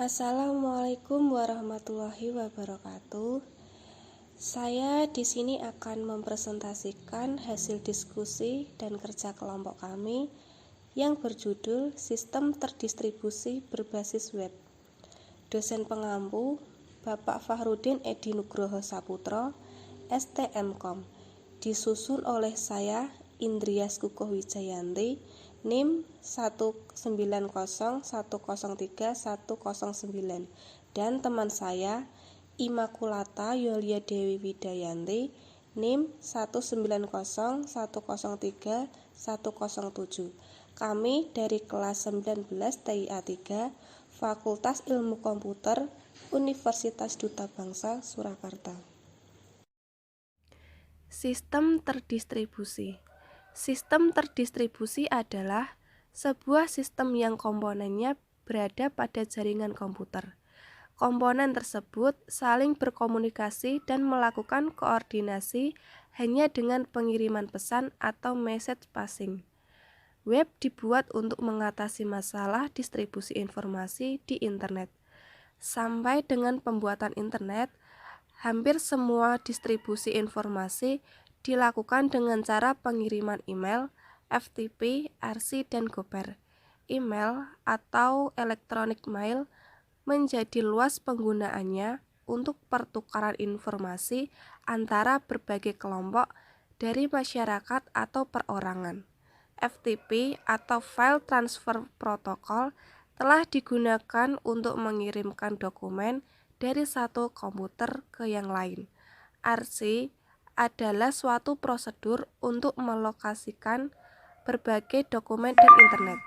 Assalamualaikum warahmatullahi wabarakatuh. Saya di sini akan mempresentasikan hasil diskusi dan kerja kelompok kami yang berjudul Sistem Terdistribusi Berbasis Web. Dosen pengampu Bapak Fahrudin Edi Nugroho Saputro, STMKom, disusun oleh saya Indrias Kukuh Wijayanti, NIM 190103109 dan teman saya Imakulata Yulia Dewi Widayanti, NIM 190103107. Kami dari kelas 19 TIA 3, Fakultas Ilmu Komputer, Universitas Duta Bangsa, Surakarta. Sistem terdistribusi. Sistem terdistribusi adalah sebuah sistem yang komponennya berada pada jaringan komputer. Komponen tersebut saling berkomunikasi dan melakukan koordinasi hanya dengan pengiriman pesan atau message passing. Web dibuat untuk mengatasi masalah distribusi informasi di internet. Sampai dengan pembuatan internet, hampir semua distribusi informasi dilakukan dengan cara pengiriman email, FTP, RC, dan Gopher. Email atau electronic mail menjadi luas penggunaannya untuk pertukaran informasi antara berbagai kelompok dari masyarakat atau perorangan. FTP atau File Transfer Protocol telah digunakan untuk mengirimkan dokumen dari satu komputer ke yang lain. RC adalah suatu prosedur untuk melokasikan berbagai dokumen dan internet.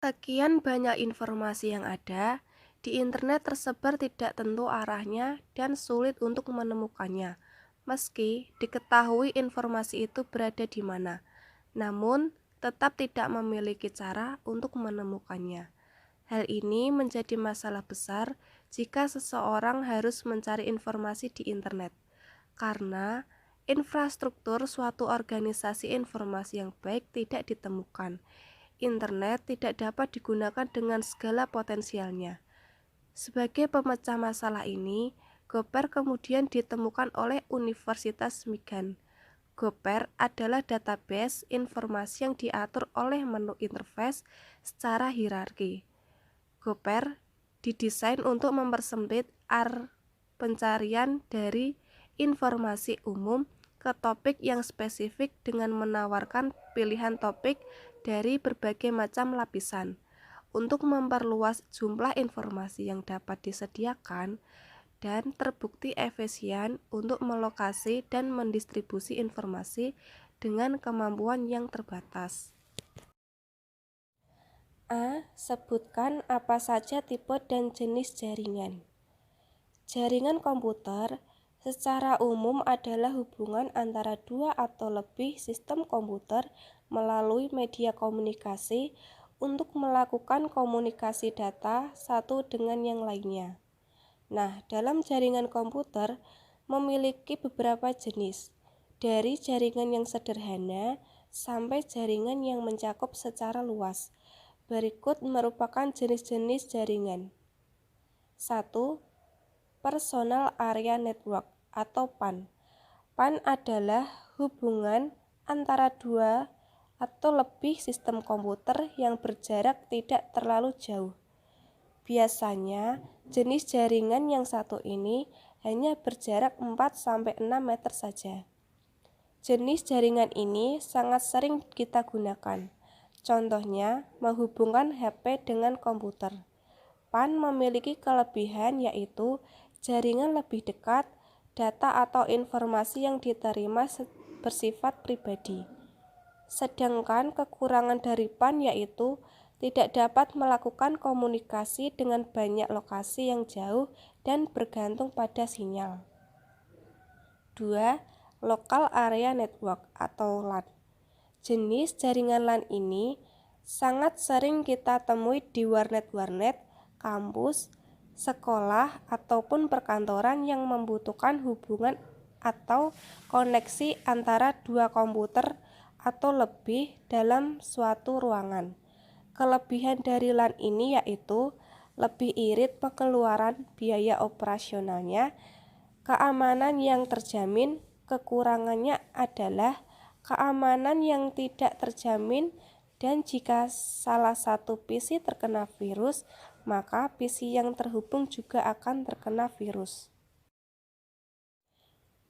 Sekian banyak informasi yang ada, di internet tersebar tidak tentu arahnya dan sulit untuk menemukannya, meski diketahui informasi itu berada di mana, namun tetap tidak memiliki cara untuk menemukannya. Hal ini menjadi masalah besar jika seseorang harus mencari informasi di internet, karena infrastruktur suatu organisasi informasi yang baik tidak ditemukan. Internet tidak dapat digunakan dengan segala potensialnya. Sebagai pemecah masalah ini, Gopher kemudian ditemukan oleh Universitas Michigan. Gopher adalah database informasi yang diatur oleh menu interface secara hierarki. Gopher didesain untuk mempersempit pencarian dari informasi umum ke topik yang spesifik dengan menawarkan pilihan topik dari berbagai macam lapisan. Untuk memperluas jumlah informasi yang dapat disediakan dan terbukti efisien untuk melokasi dan mendistribusi informasi dengan kemampuan yang terbatas. A. Sebutkan apa saja tipe dan jenis jaringan. Jaringan komputer secara umum adalah hubungan antara dua atau lebih sistem komputer melalui media komunikasi untuk melakukan komunikasi data satu dengan yang lainnya. Nah, dalam jaringan komputer memiliki beberapa jenis, dari jaringan yang sederhana sampai jaringan yang mencakup secara luas. Berikut merupakan jenis-jenis jaringan. 1. Personal Area Network atau PAN. PAN adalah hubungan antara dua atau lebih sistem komputer yang berjarak tidak terlalu jauh. Biasanya, jenis jaringan yang satu ini hanya berjarak 4-6 meter saja. Jenis jaringan ini sangat sering kita gunakan. Contohnya, menghubungkan HP dengan komputer. PAN memiliki kelebihan yaitu jaringan lebih dekat, data atau informasi yang diterima bersifat pribadi. Sedangkan kekurangan dari PAN yaitu tidak dapat melakukan komunikasi dengan banyak lokasi yang jauh dan bergantung pada sinyal. 2. Local Area Network atau LAN. Jenis jaringan LAN ini sangat sering kita temui di warnet-warnet, kampus, sekolah, ataupun perkantoran yang membutuhkan hubungan atau koneksi antara dua komputer atau lebih dalam suatu ruangan. Kelebihan dari LAN ini yaitu lebih irit pengeluaran biaya operasionalnya, keamanan yang terjamin. Kekurangannya adalah keamanan yang tidak terjamin, dan jika salah satu PC terkena virus, maka PC yang terhubung juga akan terkena virus.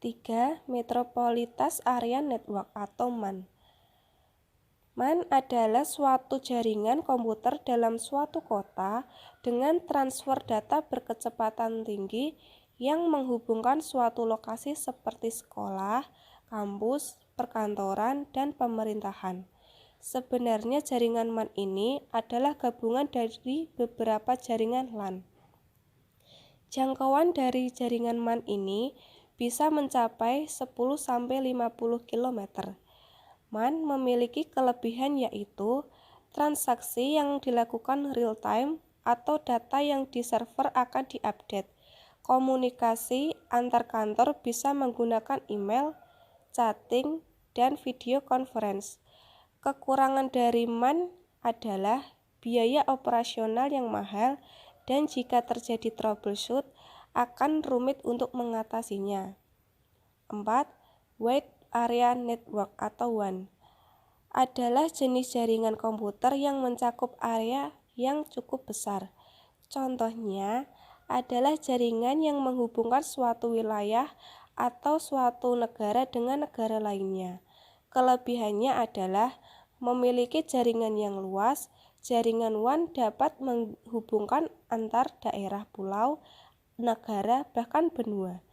3. Metropolitan Area Network atau MAN. MAN adalah suatu jaringan komputer dalam suatu kota dengan transfer data berkecepatan tinggi yang menghubungkan suatu lokasi seperti sekolah, kampus, perkantoran, dan pemerintahan. Sebenarnya jaringan MAN ini adalah gabungan dari beberapa jaringan LAN. Jangkauan dari jaringan MAN ini bisa mencapai 10–50 km. MAN memiliki kelebihan yaitu transaksi yang dilakukan real time atau data yang di server akan diupdate. Komunikasi antar kantor bisa menggunakan email, chatting, dan video conference. Kekurangan dari MAN adalah biaya operasional yang mahal, dan jika terjadi troubleshoot akan rumit untuk mengatasinya. 4. Wide Area Network atau WAN adalah jenis jaringan komputer yang mencakup area yang cukup besar. Contohnya adalah jaringan yang menghubungkan suatu wilayah atau suatu negara dengan negara lainnya. Kelebihannya adalah memiliki jaringan yang luas. Jaringan WAN dapat menghubungkan antar daerah, pulau, negara, bahkan benua.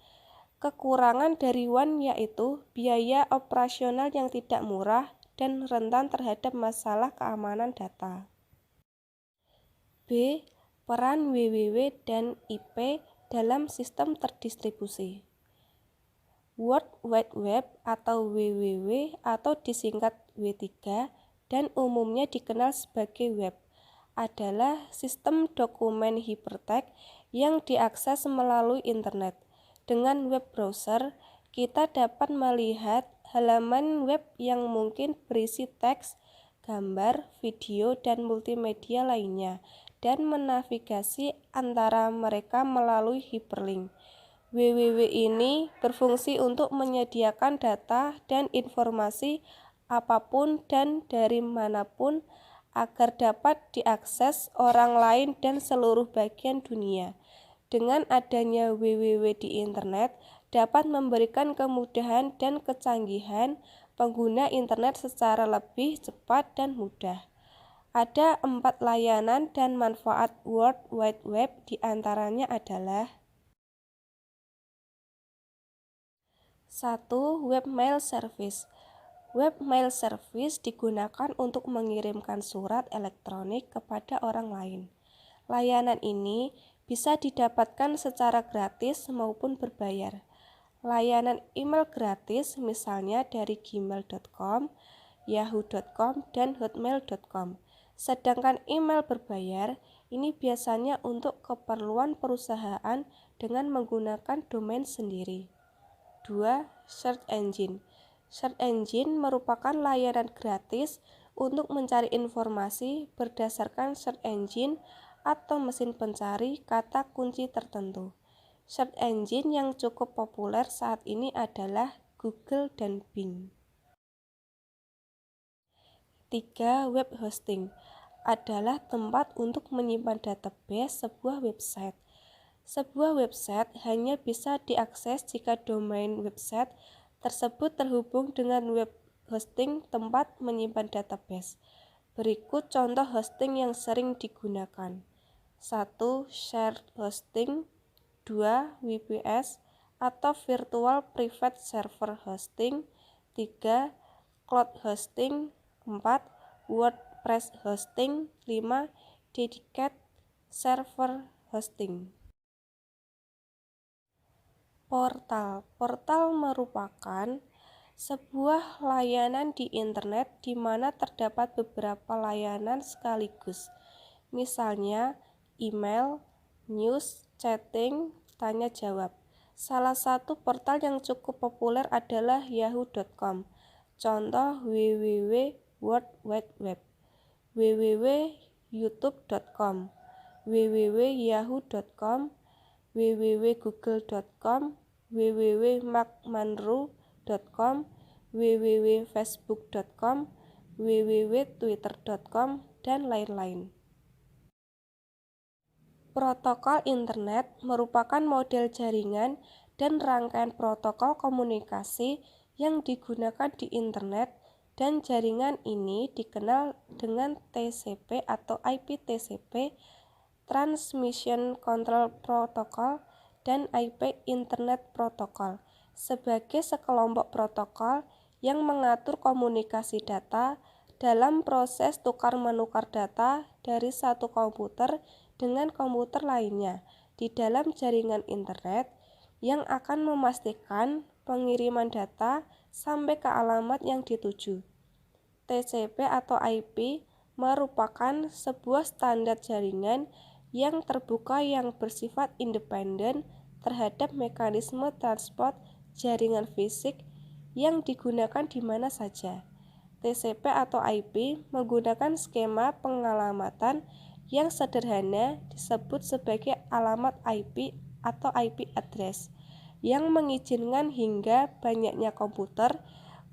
Kekurangan dari WAN yaitu biaya operasional yang tidak murah dan rentan terhadap masalah keamanan data. B. Peran WWW dan IP dalam sistem terdistribusi. World Wide Web atau WWW atau disingkat W3 dan umumnya dikenal sebagai web adalah sistem dokumen hypertext yang diakses melalui internet. Dengan web browser, kita dapat melihat halaman web yang mungkin berisi teks, gambar, video, dan multimedia lainnya, dan menavigasi antara mereka melalui hyperlink. WWW ini berfungsi untuk menyediakan data dan informasi apapun dan dari manapun agar dapat diakses orang lain dan seluruh bagian dunia. Dengan adanya WWW di internet dapat memberikan kemudahan dan kecanggihan pengguna internet secara lebih cepat dan mudah. Ada 4 layanan dan manfaat World Wide Web, diantaranya adalah 1. Webmail Service. Webmail Service digunakan untuk mengirimkan surat elektronik kepada orang lain. Layanan ini bisa didapatkan secara gratis maupun berbayar. Layanan email gratis misalnya dari gmail.com, yahoo.com, dan hotmail.com. Sedangkan email berbayar ini biasanya untuk keperluan perusahaan dengan menggunakan domain sendiri. 2. Search Engine. Search Engine merupakan layanan gratis untuk mencari informasi berdasarkan search engine atau mesin pencari kata kunci tertentu. Search engine yang cukup populer saat ini adalah Google dan Bing. 3. Web hosting adalah tempat untuk menyimpan database sebuah website. Sebuah website hanya bisa diakses jika domain website tersebut terhubung dengan web hosting tempat menyimpan database. Berikut contoh hosting yang sering digunakan. 1. Shared hosting. 2. VPS atau Virtual Private Server Hosting. 3. Cloud Hosting. 4. WordPress Hosting. 5. Dedicated Server Hosting. Portal. Portal merupakan sebuah layanan di internet di mana terdapat beberapa layanan sekaligus. Misalnya email, news, chatting, tanya jawab. Salah satu portal yang cukup populer adalah yahoo.com. Contoh www World Wide Web, www.youtube.com, www.yahoo.com, www.google.com, www.macmanru.com, www.facebook.com, www.twitter.com, dan lain-lain. Protokol internet merupakan model jaringan dan rangkaian protokol komunikasi yang digunakan di internet, dan jaringan ini dikenal dengan TCP atau IP-TCP, Transmission Control Protocol, dan IP Internet Protocol sebagai sekelompok protokol yang mengatur komunikasi data dalam proses tukar-menukar data dari satu komputer dengan komputer lainnya di dalam jaringan internet, yang akan memastikan pengiriman data sampai ke alamat yang dituju. TCP atau IP merupakan sebuah standar jaringan yang terbuka yang bersifat independen terhadap mekanisme transport jaringan fisik yang digunakan di mana saja. TCP atau IP menggunakan skema pengalamatan yang sederhana disebut sebagai alamat IP atau IP address, yang mengizinkan hingga banyaknya komputer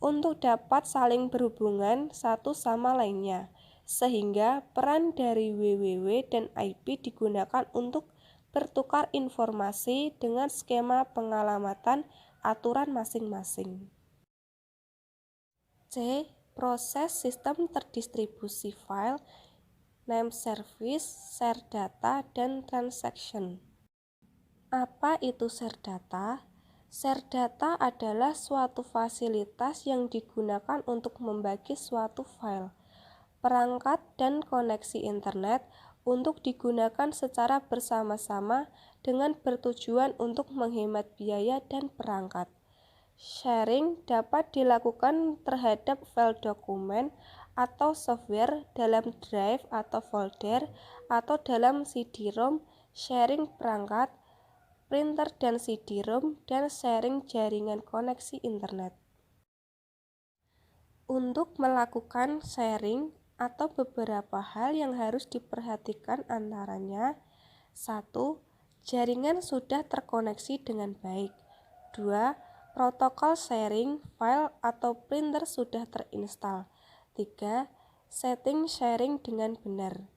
untuk dapat saling berhubungan satu sama lainnya, sehingga peran dari WWW dan IP digunakan untuk bertukar informasi dengan skema pengalamatan aturan masing-masing. C. Proses sistem terdistribusi file, name service, share data, dan transaction. Apa itu share data? Share data adalah suatu fasilitas yang digunakan untuk membagi suatu file, perangkat, dan koneksi internet untuk digunakan secara bersama-sama dengan bertujuan untuk menghemat biaya dan perangkat. Sharing dapat dilakukan terhadap file dokumen atau software dalam drive atau folder, atau dalam CD-ROM, sharing perangkat, printer dan CD-ROM, dan sharing jaringan koneksi internet. Untuk melakukan sharing atau beberapa hal yang harus diperhatikan antaranya: 1. Jaringan sudah terkoneksi dengan baik. 2. Protokol sharing file atau printer sudah terinstal. 3. Setting sharing dengan benar.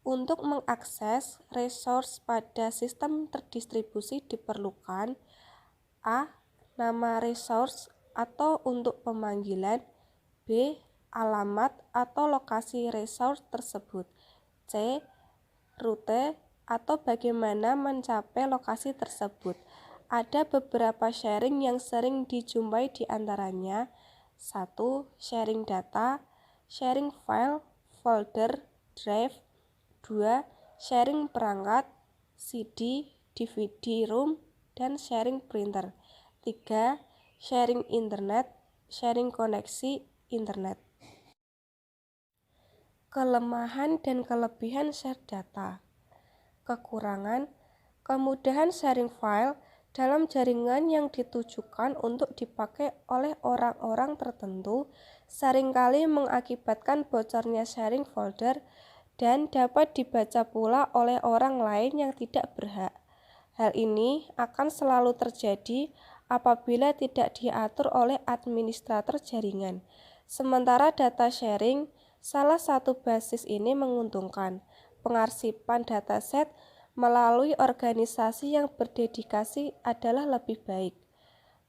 Untuk mengakses resource pada sistem terdistribusi diperlukan: A. Nama resource atau untuk pemanggilan. B. Alamat atau lokasi resource tersebut. C. Rute atau bagaimana mencapai lokasi tersebut. Ada beberapa sharing yang sering dijumpai di antaranya: 1. Sharing data, sharing file, folder, drive. 2. Sharing perangkat, CD, DVD-ROM, dan sharing printer. 3. Sharing internet, sharing koneksi internet. Kelemahan dan kelebihan share data. Kekurangan: kemudahan sharing file dalam jaringan yang ditujukan untuk dipakai oleh orang-orang tertentu seringkali mengakibatkan bocornya sharing folder dan dapat dibaca pula oleh orang lain yang tidak berhak. Hal ini akan selalu terjadi apabila tidak diatur oleh administrator jaringan. Sementara data sharing, salah satu basis ini menguntungkan. Pengarsipan dataset melalui organisasi yang berdedikasi adalah lebih baik.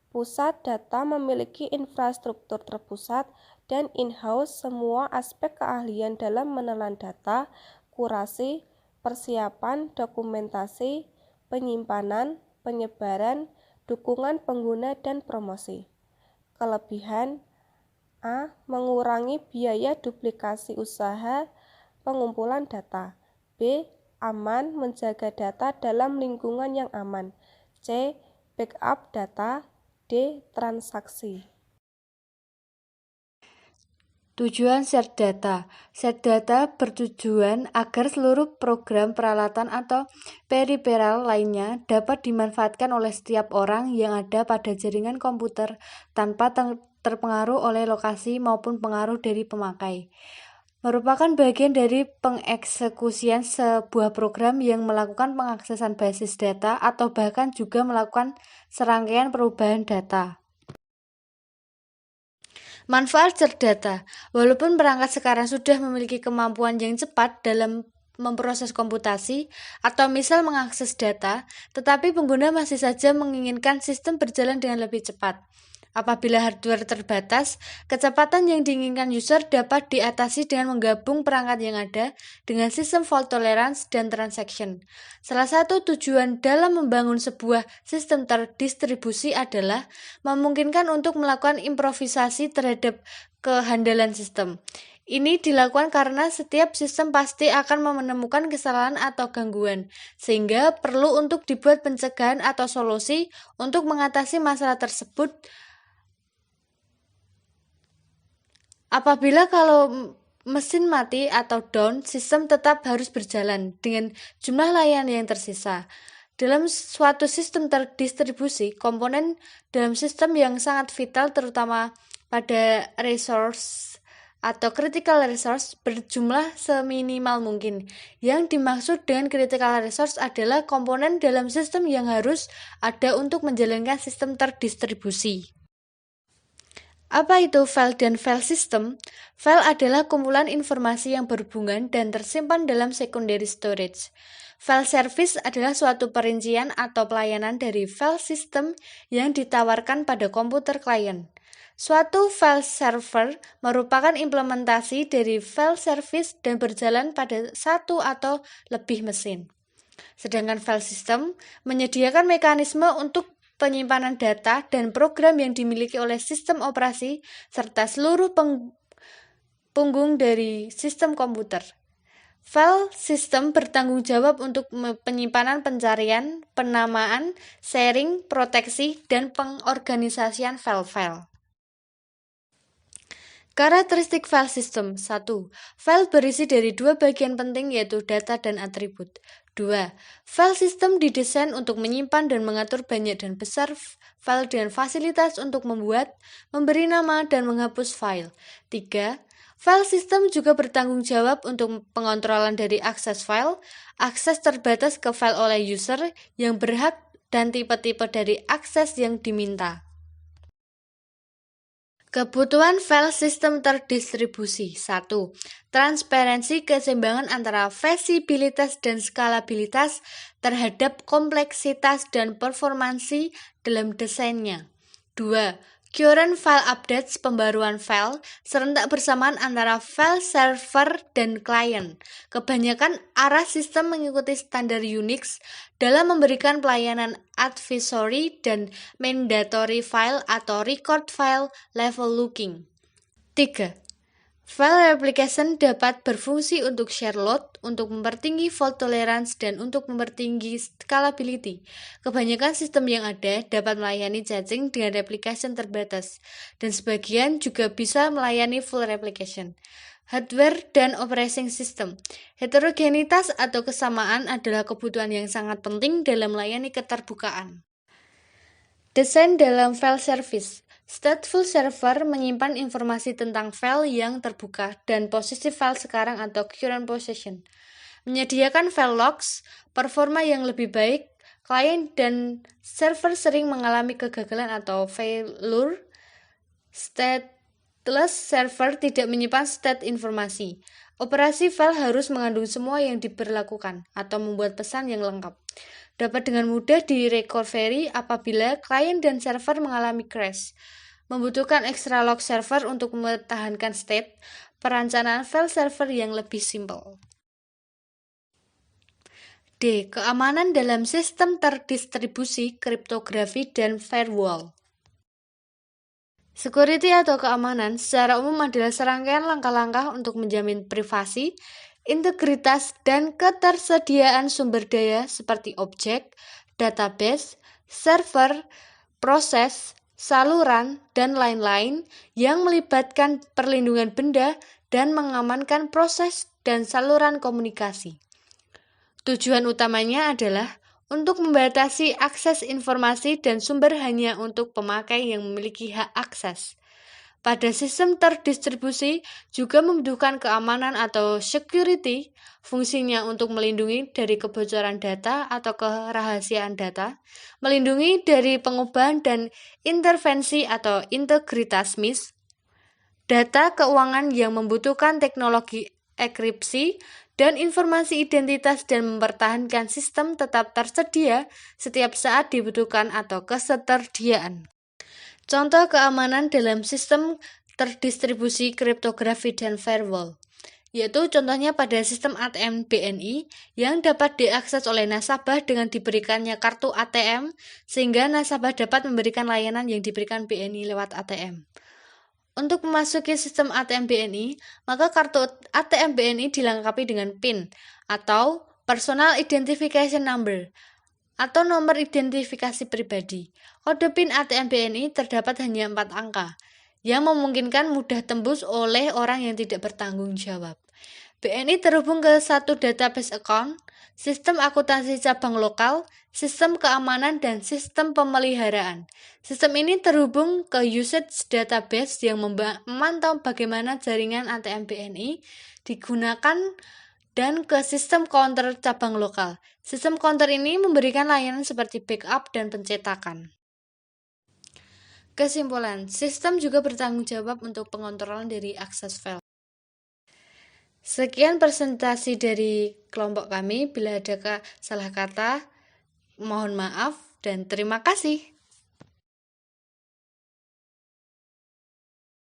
Pusat data memiliki infrastruktur terpusat dan in-house semua aspek keahlian dalam menelan data, kurasi, persiapan, dokumentasi, penyimpanan, penyebaran, dukungan pengguna, dan promosi. Kelebihan: A. Mengurangi biaya duplikasi usaha pengumpulan data. B. Aman menjaga data dalam lingkungan yang aman. C. Backup data. D. Transaksi. Tujuan share data. Share data bertujuan agar seluruh program, peralatan, atau periferal lainnya dapat dimanfaatkan oleh setiap orang yang ada pada jaringan komputer tanpa terpengaruh oleh lokasi maupun pengaruh dari pemakai. merupakan bagian dari pengeksekusian sebuah program yang melakukan pengaksesan basis data atau bahkan juga melakukan serangkaian perubahan data. Manfaat Cerdata. Walaupun perangkat sekarang sudah memiliki kemampuan yang cepat dalam memproses komputasi atau misal mengakses data, tetapi pengguna masih saja menginginkan sistem berjalan dengan lebih cepat. Apabila hardware terbatas, kecepatan yang diinginkan user dapat diatasi dengan menggabung perangkat yang ada dengan sistem fault tolerance dan transaction. Salah satu tujuan dalam membangun sebuah sistem terdistribusi adalah memungkinkan untuk melakukan improvisasi terhadap kehandalan sistem. Ini dilakukan karena setiap sistem pasti akan menemukan kesalahan atau gangguan, sehingga perlu untuk dibuat pencegahan atau solusi untuk mengatasi masalah tersebut. Apabila kalau mesin mati atau down, sistem tetap harus berjalan dengan jumlah layanan yang tersisa. Dalam suatu sistem terdistribusi, komponen dalam sistem yang sangat vital terutama pada resource atau critical resource berjumlah seminimal mungkin. Yang dimaksud dengan critical resource adalah komponen dalam sistem yang harus ada untuk menjalankan sistem terdistribusi. Apa itu file dan file system? File adalah kumpulan informasi yang berhubungan dan tersimpan dalam secondary storage. File service adalah suatu perincian atau pelayanan dari file system yang ditawarkan pada komputer klien. Suatu file server merupakan implementasi dari file service dan berjalan pada satu atau lebih mesin. Sedangkan file system menyediakan mekanisme untuk penyimpanan data dan program yang dimiliki oleh sistem operasi serta seluruh punggung dari sistem komputer. File system bertanggung jawab untuk penyimpanan, pencarian, penamaan, sharing, proteksi, dan pengorganisasian file-file. Karakteristik file system. 1. File berisi dari dua bagian penting yaitu data dan atribut. 2. File system didesain untuk menyimpan dan mengatur banyak dan besar file dengan fasilitas untuk membuat, memberi nama, dan menghapus file. 3. File system juga bertanggung jawab untuk pengontrolan dari akses file, akses terbatas ke file oleh user yang berhak, dan tipe-tipe dari akses yang diminta. Kebutuhan file sistem terdistribusi. 1. Transparansi keseimbangan antara visibilitas dan skalabilitas terhadap kompleksitas dan performansi dalam desainnya. 2. Current file updates, pembaruan file serentak bersamaan antara file server dan klien. Kebanyakan arah sistem mengikuti standar Unix dalam memberikan pelayanan advisory dan mandatory file atau record file level looking. 3. File replication dapat berfungsi untuk share load, untuk mempertinggi fault tolerance, dan untuk mempertinggi scalability. Kebanyakan sistem yang ada dapat melayani caching dengan replication terbatas, dan sebagian juga bisa melayani full replication. Hardware dan operating system. Heterogenitas atau kesamaan adalah kebutuhan yang sangat penting dalam melayani keterbukaan. Desain dalam file service. Stateful server menyimpan informasi tentang file yang terbuka dan posisi file sekarang atau current position. Menyediakan file logs, performa yang lebih baik, klien dan server sering mengalami kegagalan atau failure. Stateless server tidak menyimpan state informasi. Operasi file harus mengandung semua yang diberlakukan atau membuat pesan yang lengkap. Dapat dengan mudah di-recovery apabila klien dan server mengalami crash. Membutuhkan extra log server untuk mempertahankan state, perencanaan file server yang lebih simpel. D. Keamanan dalam sistem terdistribusi, kriptografi, dan firewall. Security atau keamanan secara umum adalah serangkaian langkah-langkah untuk menjamin privasi, integritas, dan ketersediaan sumber daya seperti objek, database, server, proses, saluran, dan lain-lain yang melibatkan perlindungan benda dan mengamankan proses dan saluran komunikasi. Tujuan utamanya adalah untuk membatasi akses informasi dan sumber hanya untuk pemakai yang memiliki hak akses. Pada sistem terdistribusi juga membutuhkan keamanan atau security, fungsinya untuk melindungi dari kebocoran data atau kerahasiaan data, melindungi dari pengubahan dan intervensi atau integritas MIS, data keuangan yang membutuhkan teknologi enkripsi, dan informasi identitas dan mempertahankan sistem tetap tersedia setiap saat dibutuhkan atau ketersediaan. Contoh keamanan dalam sistem terdistribusi kriptografi dan firewall, yaitu contohnya pada sistem ATM BNI yang dapat diakses oleh nasabah dengan diberikannya kartu ATM sehingga nasabah dapat memberikan layanan yang diberikan BNI lewat ATM. Untuk memasuki sistem ATM BNI, maka kartu ATM BNI dilengkapi dengan PIN atau Personal Identification Number atau nomor identifikasi pribadi. Kode PIN ATM BNI terdapat hanya 4 angka, yang memungkinkan mudah tembus oleh orang yang tidak bertanggung jawab. BNI terhubung ke satu database account, sistem akuntansi cabang lokal, sistem keamanan, dan sistem pemeliharaan. Sistem ini terhubung ke usage database yang memantau bagaimana jaringan ATM BNI digunakan dan ke sistem counter cabang lokal. Sistem counter ini memberikan layanan seperti backup dan pencetakan. Kesimpulan, sistem juga bertanggung jawab untuk pengontrolan dari akses file. Sekian presentasi dari kelompok kami. Bila ada salah kata, mohon maaf dan terima kasih.